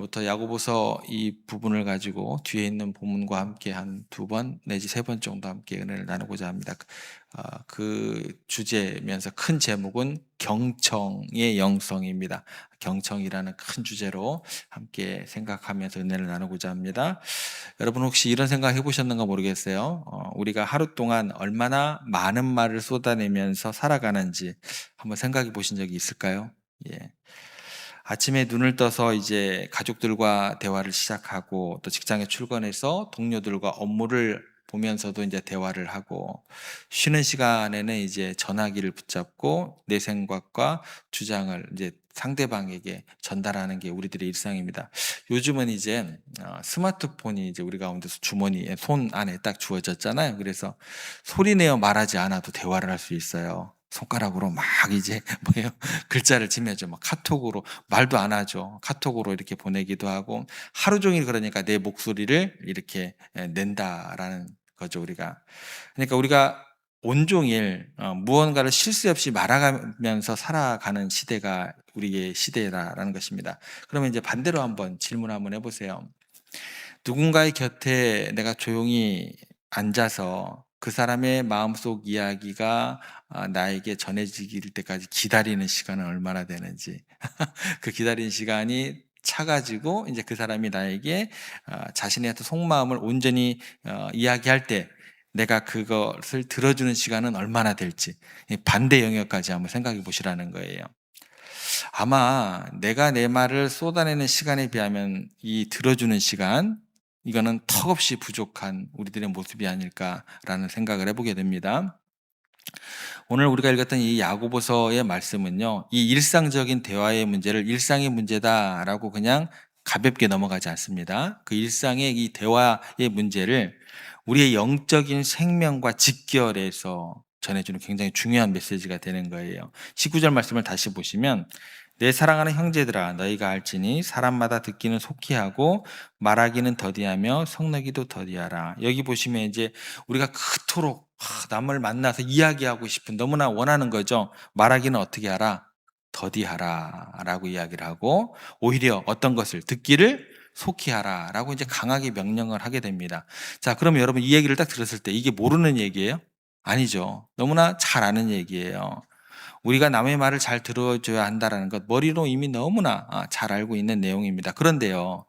오늘부터 야고보서 이 부분을 가지고 뒤에 있는 본문과 함께 한 두 번 내지 세 번 정도 함께 은혜를 나누고자 합니다. 그 주제면서 큰 제목은 경청의 영성입니다. 경청이라는 큰 주제로 함께 생각하면서 은혜를 나누고자 합니다. 여러분 혹시 이런 생각 해보셨는가 모르겠어요. 우리가 하루 동안 얼마나 많은 말을 쏟아내면서 살아가는지 한번 생각해 보신 적이 있을까요? 예. 아침에 눈을 떠서 이제 가족들과 대화를 시작하고 또 직장에 출근해서 동료들과 업무를 보면서도 이제 대화를 하고 쉬는 시간에는 이제 전화기를 붙잡고 내 생각과 주장을 이제 상대방에게 전달하는 게 우리들의 일상입니다. 요즘은 이제 스마트폰이 이제 우리 가운데서 주머니에 손 안에 딱 주어졌잖아요. 그래서 소리 내어 말하지 않아도 대화를 할 수 있어요. 손가락으로 막 이제 뭐예요? 글자를 치면죠. 막 카톡으로 말도 안 하죠. 카톡으로 이렇게 보내기도 하고 하루 종일 그러니까 내 목소리를 이렇게 낸다라는 거죠, 우리가. 그러니까 우리가 온종일 무언가를 쉴 새 없이 말아가면서 살아가는 시대가 우리의 시대라는 것입니다. 그러면 이제 반대로 한번 질문 한번 해보세요. 누군가의 곁에 내가 조용히 앉아서 그 사람의 마음속 이야기가 나에게 전해질 때까지 기다리는 시간은 얼마나 되는지 그 기다리는 시간이 차가지고 이제 그 사람이 나에게 자신의 어떤 속마음을 온전히 이야기할 때 내가 그것을 들어주는 시간은 얼마나 될지 반대 영역까지 한번 생각해 보시라는 거예요. 아마 내가 내 말을 쏟아내는 시간에 비하면 이 들어주는 시간 이거는 턱없이 부족한 우리들의 모습이 아닐까라는 생각을 해보게 됩니다. 오늘 우리가 읽었던 이 야고보서의 말씀은요, 이 일상적인 대화의 문제를 일상의 문제다라고 그냥 가볍게 넘어가지 않습니다. 그 일상의 이 대화의 문제를 우리의 영적인 생명과 직결해서 전해주는 굉장히 중요한 메시지가 되는 거예요. 19절 말씀을 다시 보시면 내 사랑하는 형제들아 너희가 알지니 사람마다 듣기는 속히 하고 말하기는 더디하며 성내기도 더디하라. 여기 보시면 이제 우리가 그토록 남을 만나서 이야기하고 싶은 너무나 원하는 거죠. 말하기는 어떻게 하라? 더디하라 라고 이야기를 하고 오히려 어떤 것을 듣기를 속히 하라 라고 이제 강하게 명령을 하게 됩니다. 자, 그러면 여러분 이 얘기를 딱 들었을 때 이게 모르는 얘기예요? 아니죠. 너무나 잘 아는 얘기예요. 우리가 남의 말을 잘 들어줘야 한다는 것 머리로 이미 너무나 잘 알고 있는 내용입니다. 그런데요,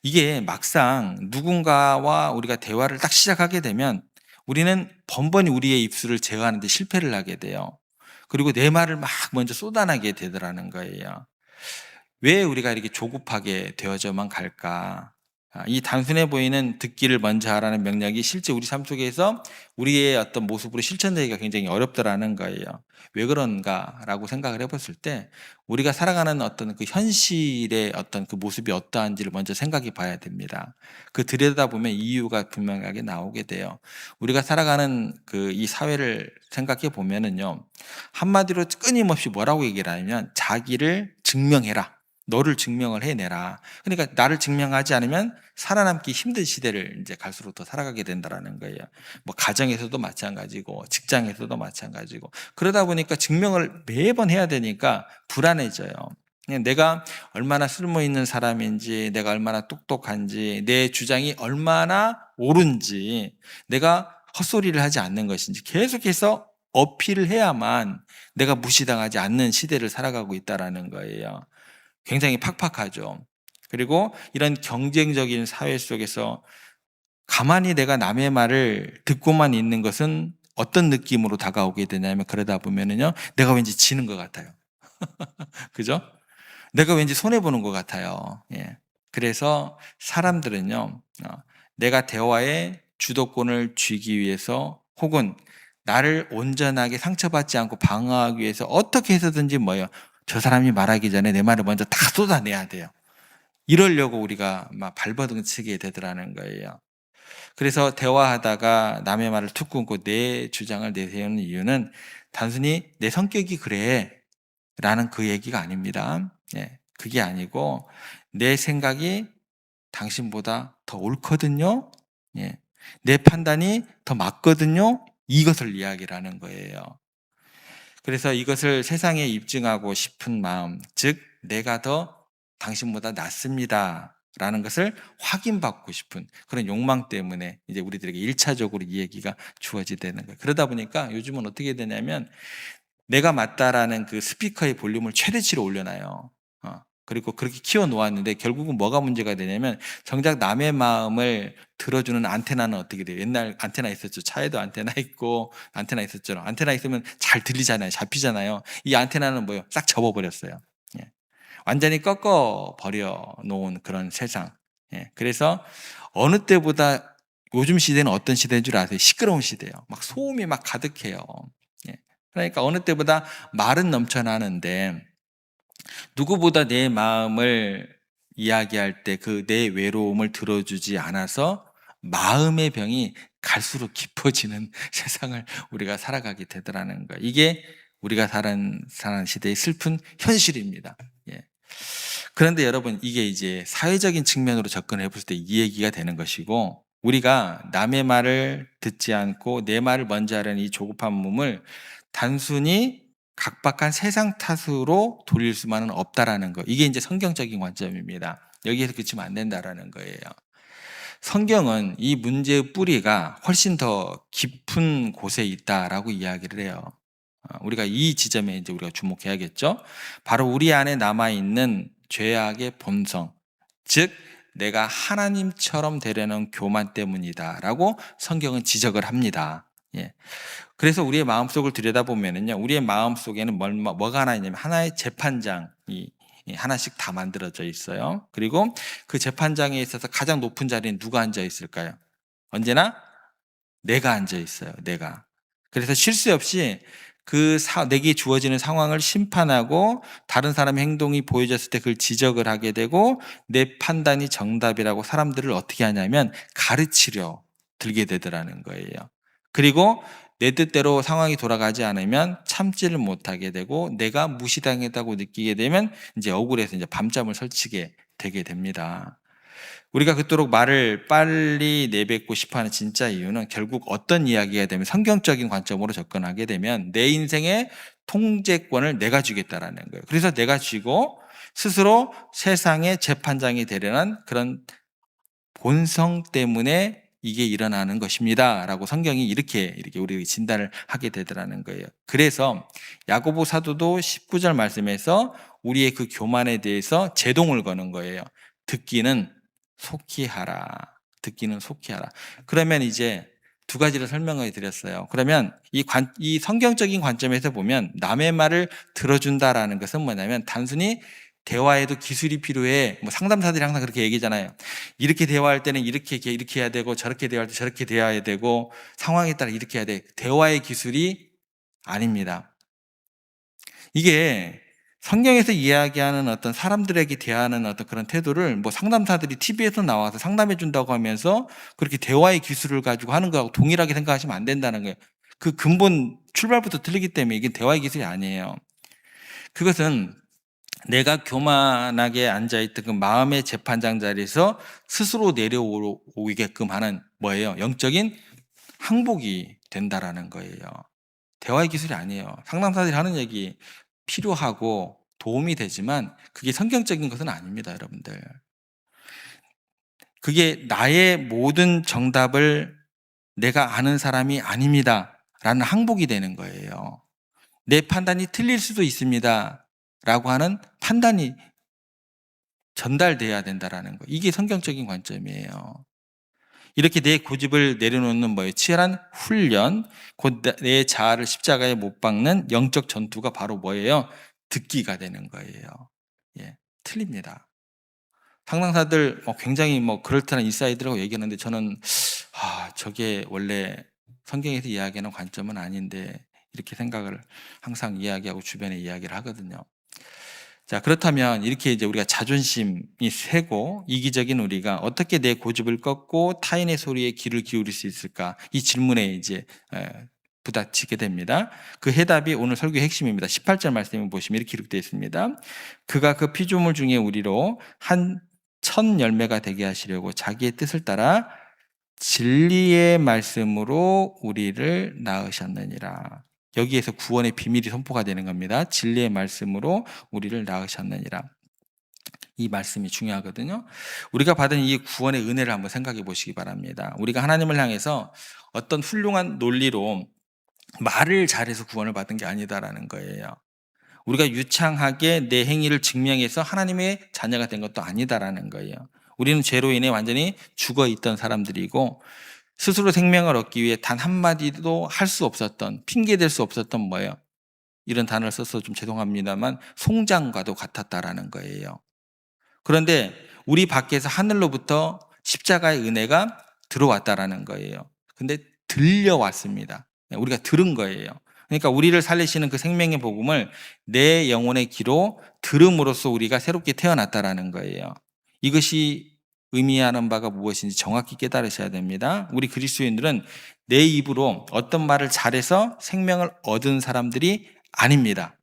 이게 막상 누군가와 우리가 대화를 딱 시작하게 되면 우리는 번번이 우리의 입술을 제어하는데 실패를 하게 돼요. 그리고 내 말을 막 먼저 쏟아내게 되더라는 거예요. 왜 우리가 이렇게 조급하게 되어져만 갈까? 이 단순해 보이는 듣기를 먼저 하라는 명령이 실제 우리 삶 속에서 우리의 어떤 모습으로 실천되기가 굉장히 어렵더라는 거예요. 왜 그런가라고 생각을 해봤을 때 우리가 살아가는 어떤 그 현실의 어떤 그 모습이 어떠한지를 먼저 생각해 봐야 됩니다. 그 들여다보면 이유가 분명하게 나오게 돼요. 우리가 살아가는 그 이 사회를 생각해 보면은요, 한마디로 끊임없이 뭐라고 얘기를 하냐면 자기를 증명해라. 너를 증명을 해내라. 그러니까 나를 증명하지 않으면 살아남기 힘든 시대를 이제 갈수록 더 살아가게 된다라는 거예요. 뭐 가정에서도 마찬가지고 직장에서도 마찬가지고 그러다 보니까 증명을 매번 해야 되니까 불안해져요. 그냥 내가 얼마나 쓸모 있는 사람인지, 내가 얼마나 똑똑한지, 내 주장이 얼마나 옳은지, 내가 헛소리를 하지 않는 것인지 계속해서 어필을 해야만 내가 무시당하지 않는 시대를 살아가고 있다라는 거예요. 굉장히 팍팍하죠. 그리고 이런 경쟁적인 사회 속에서 가만히 내가 남의 말을 듣고만 있는 것은 어떤 느낌으로 다가오게 되냐면 그러다 보면은요, 내가 왠지 지는 것 같아요. 그죠? 내가 왠지 손해보는 것 같아요. 예. 그래서 사람들은요, 내가 대화의 주도권을 쥐기 위해서 혹은 나를 온전하게 상처받지 않고 방어하기 위해서 어떻게 해서든지 뭐예요? 저 사람이 말하기 전에 내 말을 먼저 다 쏟아내야 돼요. 이러려고 우리가 막 발버둥 치게 되더라는 거예요. 그래서 대화하다가 남의 말을 툭 끊고 내 주장을 내세우는 이유는 단순히 내 성격이 그래 라는 그 얘기가 아닙니다. 예, 그게 아니고 내 생각이 당신보다 더 옳거든요. 예, 내 판단이 더 맞거든요. 이것을 이야기를 하는 거예요. 그래서 이것을 세상에 입증하고 싶은 마음, 즉 내가 더 당신보다 낫습니다. 라는 것을 확인받고 싶은 그런 욕망 때문에 이제 우리들에게 1차적으로 이 얘기가 주어지는 거예요. 그러다 보니까 요즘은 어떻게 되냐면 내가 맞다라는 그 스피커의 볼륨을 최대치로 올려놔요. 그리고 그렇게 키워 놓았는데 결국은 뭐가 문제가 되냐면 정작 남의 마음을 들어주는 안테나는 어떻게 돼요? 옛날 안테나 있었죠. 차에도 안테나 있고 안테나 있었죠. 안테나 있으면 잘 들리잖아요. 잡히잖아요. 이 안테나는 뭐예요? 싹 접어버렸어요. 예. 완전히 꺾어 버려 놓은 그런 세상. 예. 그래서 어느 때보다 요즘 시대는 어떤 시대인 줄 아세요? 시끄러운 시대예요. 막 소음이 막 가득해요. 예. 그러니까 어느 때보다 말은 넘쳐나는데 누구보다 내 마음을 이야기할 때 그 내 외로움을 들어주지 않아서 마음의 병이 갈수록 깊어지는 세상을 우리가 살아가게 되더라는 거예요. 이게 우리가 사는 시대의 슬픈 현실입니다. 예. 그런데 여러분, 이게 이제 사회적인 측면으로 접근해 볼 때 이 얘기가 되는 것이고, 우리가 남의 말을 듣지 않고 내 말을 먼저 하려는 이 조급한 몸을 단순히 각박한 세상 탓으로 돌릴 수만은 없다라는 거. 이게 이제 성경적인 관점입니다. 여기에서 그치면 안 된다라는 거예요. 성경은 이 문제의 뿌리가 훨씬 더 깊은 곳에 있다라고 이야기를 해요. 우리가 이 지점에 이제 우리가 주목해야겠죠. 바로 우리 안에 남아 있는 죄악의 본성, 즉 내가 하나님처럼 되려는 교만 때문이다라고 성경은 지적을 합니다. 예. 그래서 우리의 마음속을 들여다보면은요, 우리의 마음속에는 뭐가 하나 있냐면 하나의 재판장이 하나씩 다 만들어져 있어요. 그리고 그 재판장에 있어서 가장 높은 자리에 누가 앉아 있을까요? 언제나 내가 앉아 있어요. 내가. 그래서 쉴 새 없이 내게 주어지는 상황을 심판하고 다른 사람의 행동이 보여졌을 때 그걸 지적을 하게 되고 내 판단이 정답이라고 사람들을 어떻게 하냐면 가르치려 들게 되더라는 거예요. 그리고 내 뜻대로 상황이 돌아가지 않으면 참지를 못하게 되고 내가 무시당했다고 느끼게 되면 이제 억울해서 이제 밤잠을 설치게 되게 됩니다. 우리가 그토록 말을 빨리 내뱉고 싶어하는 진짜 이유는 결국 어떤 이야기가 되면 성경적인 관점으로 접근하게 되면 내 인생의 통제권을 내가 쥐겠다라는 거예요. 그래서 내가 쥐고 스스로 세상의 재판장이 되려는 그런 본성 때문에 이게 일어나는 것입니다. 라고 성경이 이렇게 우리에게 진단을 하게 되더라는 거예요. 그래서 야고보 사도도 19절 말씀에서 우리의 그 교만에 대해서 제동을 거는 거예요. 듣기는 속히 하라. 듣기는 속히 하라. 그러면 이제 두 가지를 설명해 드렸어요. 그러면 이 성경적인 관점에서 보면 남의 말을 들어준다라는 것은 뭐냐면 단순히 대화에도 기술이 필요해. 뭐 상담사들이 항상 그렇게 얘기잖아요. 이렇게 대화할 때는 이렇게 해야 되고 저렇게 대화할 때 저렇게 대화해야 되고 상황에 따라 이렇게 해야 돼. 대화의 기술이 아닙니다. 이게 성경에서 이야기하는 어떤 사람들에게 대하는 어떤 그런 태도를 뭐 상담사들이 TV에서 나와서 상담해 준다고 하면서 그렇게 대화의 기술을 가지고 하는 거하고 동일하게 생각하시면 안 된다는 거예요. 그 근본 출발부터 틀리기 때문에 이게 대화의 기술이 아니에요. 그것은 내가 교만하게 앉아있던 그 마음의 재판장 자리에서 스스로 내려오게끔 하는 뭐예요? 영적인 항복이 된다라는 거예요. 대화의 기술이 아니에요. 상담사들이 하는 얘기 필요하고 도움이 되지만 그게 성경적인 것은 아닙니다, 여러분들. 그게 나의 모든 정답을 내가 아는 사람이 아닙니다. 라는 항복이 되는 거예요. 내 판단이 틀릴 수도 있습니다. 라고 하는 판단이 전달돼야 된다라는 거. 이게 성경적인 관점이에요. 이렇게 내 고집을 내려놓는 뭐예요? 치열한 훈련, 곧 내 자아를 십자가에 못 박는 영적 전투가 바로 뭐예요? 듣기가 되는 거예요. 예, 틀립니다. 상담사들 굉장히 그럴듯한 인사이드라고 얘기하는데 저는 저게 원래 성경에서 이야기하는 관점은 아닌데 이렇게 생각을 항상 이야기하고 주변에 이야기를 하거든요. 자, 그렇다면 이렇게 이제 우리가 자존심이 세고 이기적인 우리가 어떻게 내 고집을 꺾고 타인의 소리에 귀를 기울일 수 있을까? 이 질문에 이제 부딪히게 됩니다. 그 해답이 오늘 설교의 핵심입니다. 18절 말씀을 보시면 이렇게 기록되어 있습니다. 그가 그 피조물 중에 우리로 한 천 열매가 되게 하시려고 자기의 뜻을 따라 진리의 말씀으로 우리를 낳으셨느니라. 여기에서 구원의 비밀이 선포가 되는 겁니다. 진리의 말씀으로 우리를 낳으셨느니라. 이 말씀이 중요하거든요. 우리가 받은 이 구원의 은혜를 한번 생각해 보시기 바랍니다. 우리가 하나님을 향해서 어떤 훌륭한 논리로 말을 잘해서 구원을 받은 게 아니다라는 거예요. 우리가 유창하게 내 행위를 증명해서 하나님의 자녀가 된 것도 아니다라는 거예요. 우리는 죄로 인해 완전히 죽어 있던 사람들이고 스스로 생명을 얻기 위해 단 한마디도 할 수 없었던, 핑계댈 수 없었던 뭐예요? 이런 단어를 써서 좀 죄송합니다만 송장과도 같았다라는 거예요. 그런데 우리 밖에서 하늘로부터 십자가의 은혜가 들어왔다라는 거예요. 근데 들려왔습니다. 우리가 들은 거예요. 그러니까 우리를 살리시는 그 생명의 복음을 내 영혼의 귀로 들음으로써 우리가 새롭게 태어났다라는 거예요. 이것이 의미하는 바가 무엇인지 정확히 깨달으셔야 됩니다. 우리 그리스도인들은 내 입으로 어떤 말을 잘해서 생명을 얻은 사람들이 아닙니다.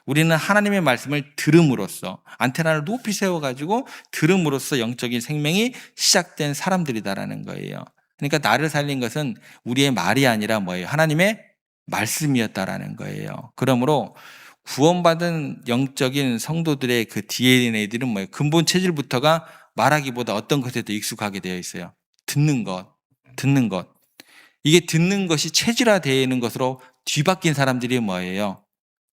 우리는 하나님의 말씀을 들음으로써 안테나를 높이 세워가지고 들음으로써 영적인 생명이 시작된 사람들이다라는 거예요. 그러니까 나를 살린 것은 우리의 말이 아니라 뭐예요? 하나님의 말씀이었다라는 거예요. 그러므로 구원받은 영적인 성도들의 그 DNA들은 뭐예요? 근본 체질부터가 말하기보다 어떤 것에 더 익숙하게 되어 있어요. 듣는 것, 듣는 것. 이게 듣는 것이 체질화되는 것으로 뒤바뀐 사람들이 뭐예요?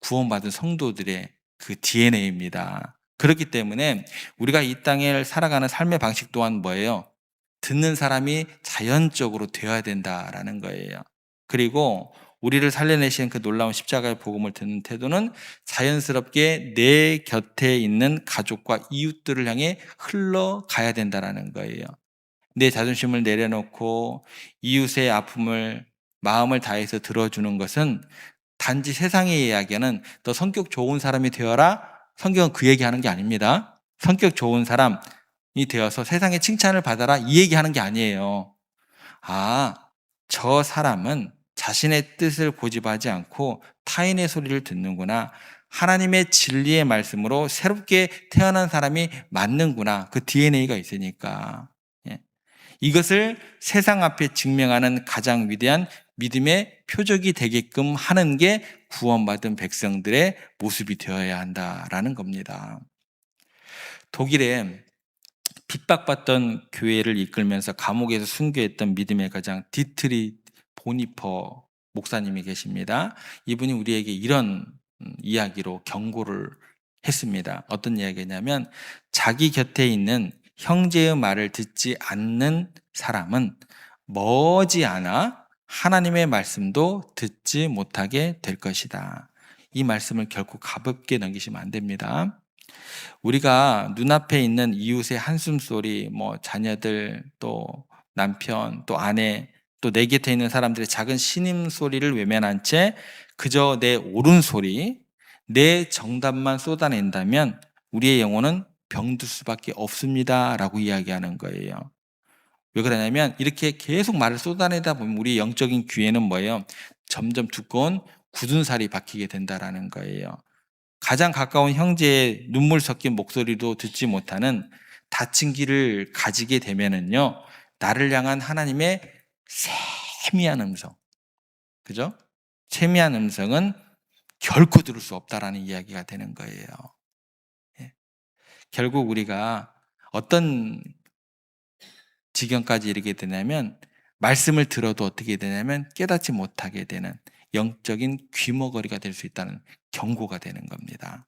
구원받은 성도들의 그 DNA입니다. 그렇기 때문에 우리가 이 땅에 살아가는 삶의 방식 또한 뭐예요? 듣는 사람이 자연적으로 되어야 된다라는 거예요. 그리고 우리를 살려내신 그 놀라운 십자가의 복음을 듣는 태도는 자연스럽게 내 곁에 있는 가족과 이웃들을 향해 흘러가야 된다라는 거예요. 내 자존심을 내려놓고 이웃의 아픔을 마음을 다해서 들어주는 것은 단지 세상의 이야기는 너 성격 좋은 사람이 되어라. 성경은 그 얘기하는 게 아닙니다. 성격 좋은 사람이 되어서 세상의 칭찬을 받아라. 이 얘기하는 게 아니에요. 아, 저 사람은 자신의 뜻을 고집하지 않고 타인의 소리를 듣는구나. 하나님의 진리의 말씀으로 새롭게 태어난 사람이 맞는구나. 그 DNA가 있으니까. 예. 이것을 세상 앞에 증명하는 가장 위대한 믿음의 표적이 되게끔 하는 게 구원받은 백성들의 모습이 되어야 한다라는 겁니다. 독일에 핍박받던 교회를 이끌면서 감옥에서 순교했던 믿음의 가장 디트리 보니퍼 목사님이 계십니다. 이분이 우리에게 이런 이야기로 경고를 했습니다. 어떤 이야기냐면 자기 곁에 있는 형제의 말을 듣지 않는 사람은 머지않아 하나님의 말씀도 듣지 못하게 될 것이다. 이 말씀을 결코 가볍게 넘기시면 안 됩니다. 우리가 눈앞에 있는 이웃의 한숨소리, 자녀들, 또 남편, 또 아내, 또 내 곁에 있는 사람들의 작은 신음소리를 외면한 채 그저 내 옳은 소리, 내 정답만 쏟아낸다면 우리의 영혼은 병들 수밖에 없습니다. 라고 이야기하는 거예요. 왜 그러냐면 이렇게 계속 말을 쏟아내다 보면 우리 영적인 귀에는 뭐예요? 점점 두꺼운 굳은 살이 박히게 된다라는 거예요. 가장 가까운 형제의 눈물 섞인 목소리도 듣지 못하는 닫힌 귀를 가지게 되면은요, 나를 향한 하나님의 세미한 음성, 그죠? 세미한 음성은 결코 들을 수 없다라는 이야기가 되는 거예요. 예. 결국 우리가 어떤 지경까지 이르게 되냐면 말씀을 들어도 어떻게 되냐면 깨닫지 못하게 되는 영적인 귀머거리가 될 수 있다는 경고가 되는 겁니다.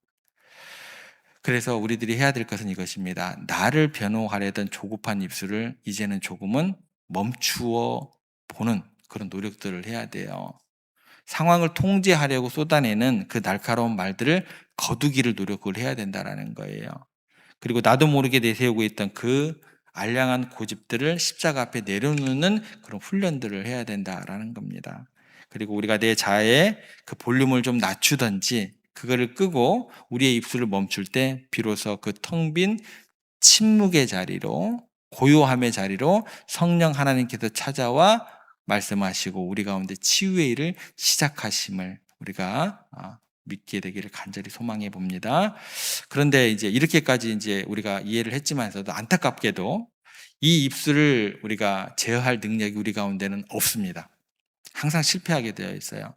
그래서 우리들이 해야 될 것은 이것입니다. 나를 변호하려던 조급한 입술을 이제는 조금은 멈추어 보는 그런 노력들을 해야 돼요. 상황을 통제하려고 쏟아내는 그 날카로운 말들을 거두기를 노력을 해야 된다는 거예요. 그리고 나도 모르게 내세우고 있던 그 알량한 고집들을 십자가 앞에 내려놓는 그런 훈련들을 해야 된다라는 겁니다. 그리고 우리가 내 자아의 그 볼륨을 좀 낮추든지 그거를 끄고 우리의 입술을 멈출 때 비로소 그 텅 빈 침묵의 자리로, 고요함의 자리로 성령 하나님께서 찾아와 말씀하시고 우리 가운데 치유의 일을 시작하심을 우리가 믿게 되기를 간절히 소망해 봅니다. 그런데 이제 이렇게까지 이제 우리가 이해를 했지만서도 안타깝게도 이 입술을 우리가 제어할 능력이 우리 가운데는 없습니다. 항상 실패하게 되어 있어요.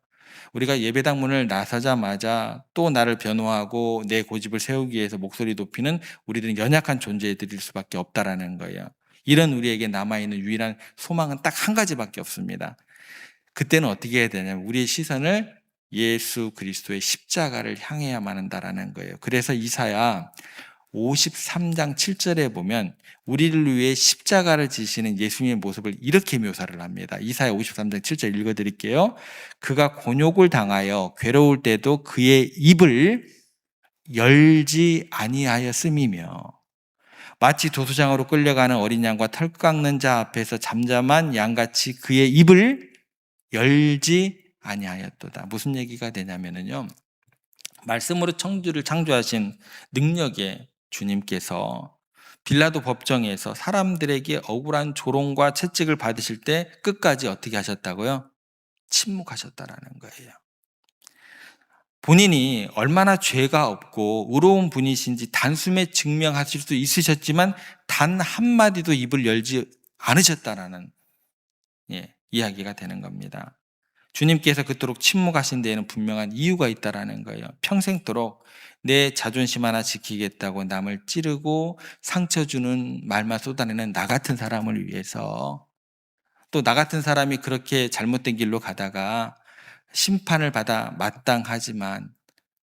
우리가 예배당 문을 나서자마자 또 나를 변호하고 내 고집을 세우기 위해서 목소리 높이는 우리들은 연약한 존재들일 수밖에 없다라는 거예요. 이런 우리에게 남아있는 유일한 소망은 딱 한 가지밖에 없습니다. 그때는 어떻게 해야 되냐면 우리의 시선을 예수 그리스도의 십자가를 향해야만 한다라는 거예요. 그래서 이사야 53장 7절에 보면 우리를 위해 십자가를 지시는 예수님의 모습을 이렇게 묘사를 합니다. 이사야 53장 7절 읽어드릴게요. 그가 곤욕을 당하여 괴로울 때도 그의 입을 열지 아니하였음이며 마치 도수장으로 끌려가는 어린 양과 털 깎는 자 앞에서 잠잠한 양같이 그의 입을 열지 아니하였도다. 무슨 얘기가 되냐면요. 말씀으로 천지를 창조하신 능력의 주님께서 빌라도 법정에서 사람들에게 억울한 조롱과 채찍을 받으실 때 끝까지 어떻게 하셨다고요? 침묵하셨다라는 거예요. 본인이 얼마나 죄가 없고 의로운 분이신지 단숨에 증명하실 수 있으셨지만 단 한마디도 입을 열지 않으셨다라는 이야기가 되는 겁니다. 주님께서 그토록 침묵하신 데에는 분명한 이유가 있다라는 거예요. 평생도록 내 자존심 하나 지키겠다고 남을 찌르고 상처 주는 말만 쏟아내는 나 같은 사람을 위해서, 또 나 같은 사람이 그렇게 잘못된 길로 가다가 심판을 받아 마땅하지만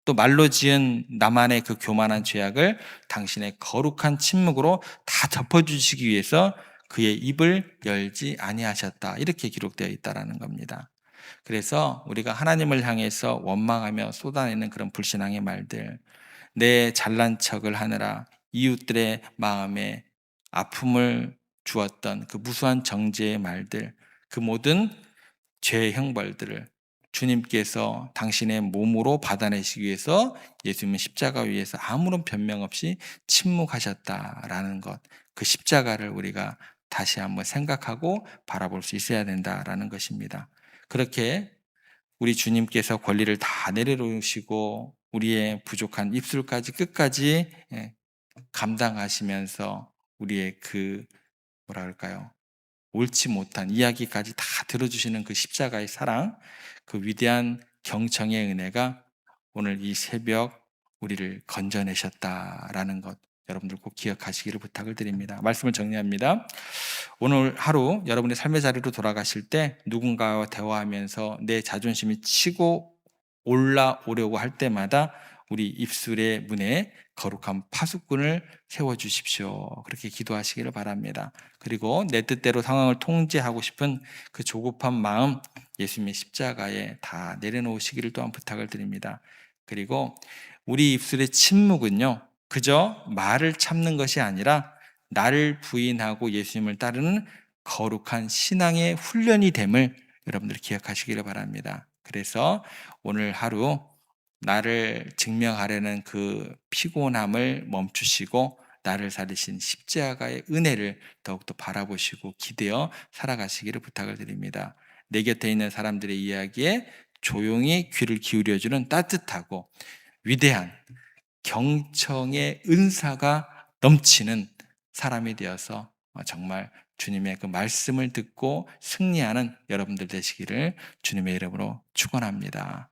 또 말로 지은 나만의 그 교만한 죄악을 당신의 거룩한 침묵으로 다 덮어주시기 위해서 그의 입을 열지 아니하셨다. 이렇게 기록되어 있다라는 겁니다. 그래서 우리가 하나님을 향해서 원망하며 쏟아내는 그런 불신앙의 말들, 내 잘난 척을 하느라 이웃들의 마음에 아픔을 주었던 그 무수한 정죄의 말들, 그 모든 죄의 형벌들을 주님께서 당신의 몸으로 받아내시기 위해서 예수님은 십자가 위에서 아무런 변명 없이 침묵하셨다라는 것, 그 십자가를 우리가 다시 한번 생각하고 바라볼 수 있어야 된다라는 것입니다. 그렇게 우리 주님께서 권리를 다 내려놓으시고 우리의 부족한 입술까지 끝까지 감당하시면서 우리의 그 뭐라 그럴까요? 옳지 못한 이야기까지 다 들어주시는 그 십자가의 사랑, 그 위대한 경청의 은혜가 오늘 이 새벽 우리를 건져내셨다라는 것, 여러분들 꼭 기억하시기를 부탁을 드립니다. 말씀을 정리합니다. 오늘 하루 여러분의 삶의 자리로 돌아가실 때 누군가와 대화하면서 내 자존심이 치고 올라오려고 할 때마다 우리 입술의 문에 거룩한 파수꾼을 세워주십시오. 그렇게 기도하시기를 바랍니다. 그리고 내 뜻대로 상황을 통제하고 싶은 그 조급한 마음 예수님의 십자가에 다 내려놓으시기를 또한 부탁을 드립니다. 그리고 우리 입술의 침묵은요, 그저 말을 참는 것이 아니라 나를 부인하고 예수님을 따르는 거룩한 신앙의 훈련이 됨을 여러분들 기억하시기를 바랍니다. 그래서 오늘 하루 나를 증명하려는 그 피곤함을 멈추시고 나를 살리신 십자가의 은혜를 더욱더 바라보시고 기대어 살아가시기를 부탁을 드립니다. 내 곁에 있는 사람들의 이야기에 조용히 귀를 기울여주는 따뜻하고 위대한 경청의 은사가 넘치는 사람이 되어서 정말 주님의 그 말씀을 듣고 승리하는 여러분들 되시기를 주님의 이름으로 축원합니다.